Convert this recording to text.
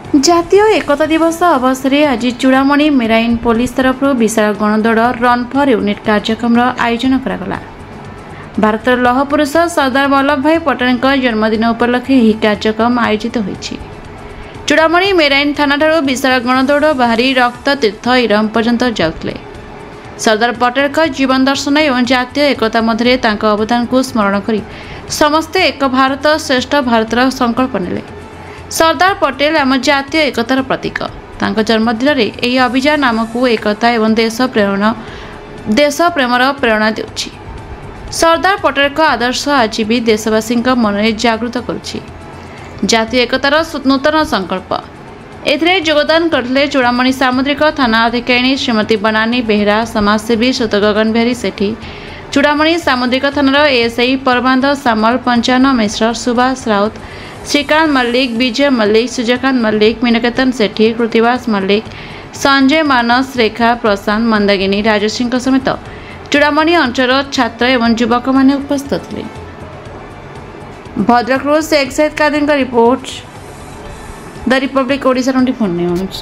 ଜାତୀୟ ଏକତା ଦିବସ ଅବସରରେ ଆଜି ଚୂଡ଼ାମଣି ମେରାଇନ୍ ପୋଲିସ ତରଫରୁ ବିଶାଳ ଗଣଦୌଡ଼ ରନ୍ ଫର୍ ୟୁନିଟ୍ କାର୍ଯ୍ୟକ୍ରମର ଆୟୋଜନ କରାଗଲା। ଭାରତର ଲୌହ ପୁରୁଷ ସର୍ଦ୍ଦାର ବଲ୍ଲଭଭାଇ ପଟେଲଙ୍କ ଜନ୍ମଦିନ ଉପଲକ୍ଷେ ଏହି କାର୍ଯ୍ୟକ୍ରମ ଆୟୋଜିତ ହୋଇଛି। ଚୂଡ଼ାମଣି ମେରାଇନ୍ ଥାନାଠାରୁ ବିଶାଳ ଗଣଦୌଡ଼ ବାହାରି ରକ୍ତ ତୀର୍ଥ ଇରମ ପର୍ଯ୍ୟନ୍ତ ଯାଉଥିଲେ। ସର୍ଦ୍ଦାର ପଟେଲଙ୍କ ଜୀବନ ଦର୍ଶନ ଏବଂ ଜାତୀୟ ଏକତା ମଧ୍ୟରେ ତାଙ୍କ ଅବଦାନକୁ ସ୍ମରଣ କରି ସମସ୍ତେ ଏକ ଭାରତ ଶ୍ରେଷ୍ଠ ଭାରତର ସଂକଳ୍ପ ନେଲେ। ସର୍ଦ୍ଦାର ପଟେଲ ଆମ ଜାତୀୟ ଏକତାର ପ୍ରତୀକ। ତାଙ୍କ ଜନ୍ମଦିନରେ ଏହି ଅଭିଯାନ ଆମକୁ ଏକତା ଏବଂ ଦେଶ ପ୍ରେମର ପ୍ରେରଣା ଦେଉଛି। ସର୍ଦ୍ଦାର ପଟେଲଙ୍କ ଆଦର୍ଶ ଆଜି ବି ଦେଶବାସୀଙ୍କ ମନରେ ଜାଗୃତ କରୁଛି ଜାତୀୟ ଏକତାର ନୂତନ ସଂକଳ୍ପ। ଏଥିରେ ଯୋଗଦାନ କରିଥିଲେ ଚୂଡ଼ାମଣି ସାମୁଦ୍ରିକ ଥାନା ଅଧିକାରିଣୀ ଶ୍ରୀମତୀ ବନାନୀ ବେହେରା, ସମାଜସେବୀ ସୁତ ଗଗନ ବିହାରୀ ସେଠୀ, ଚୂଡ଼ାମଣି ସାମୁଦ୍ରିକ ଥାନାର ଏଏସ୍ଆଇ ପରମାନ୍ଦ ସାମଲ, ପଞ୍ଚାନ ମିଶ୍ର, ସୁଭାଷ ରାଉତ, ଶ୍ରୀକାନ୍ତ ମଲ୍ଲିକ, ବିଜୟ ମଲ୍ଲିକ, ସୂର୍ଯ୍ୟକାନ୍ତ ମଲ୍ଲିକ, ମୀନକେତନ ସେଠୀ, କୃତିବାସ ମଲ୍ଲିକ, ସଞ୍ଜୟ ମାନସ, ରେଖା, ପ୍ରଶାନ୍ତ, ମନ୍ଦାକିନୀ, ରାଜଶ୍ରୀଙ୍କ ସମେତ ଚୂଡ଼ାମଣି ଅଞ୍ଚଳର ଛାତ୍ର ଏବଂ ଯୁବକମାନେ ଉପସ୍ଥିତ ଥିଲେ। ଭଦ୍ରକରୁ ଶେଖ୍ ସୈୟଦ କାଦିରଙ୍କ ରିପୋର୍ଟ, ଦ ରିପବ୍ଲିକ ଓଡ଼ିଶା 24 ନ୍ୟୁଜ୍।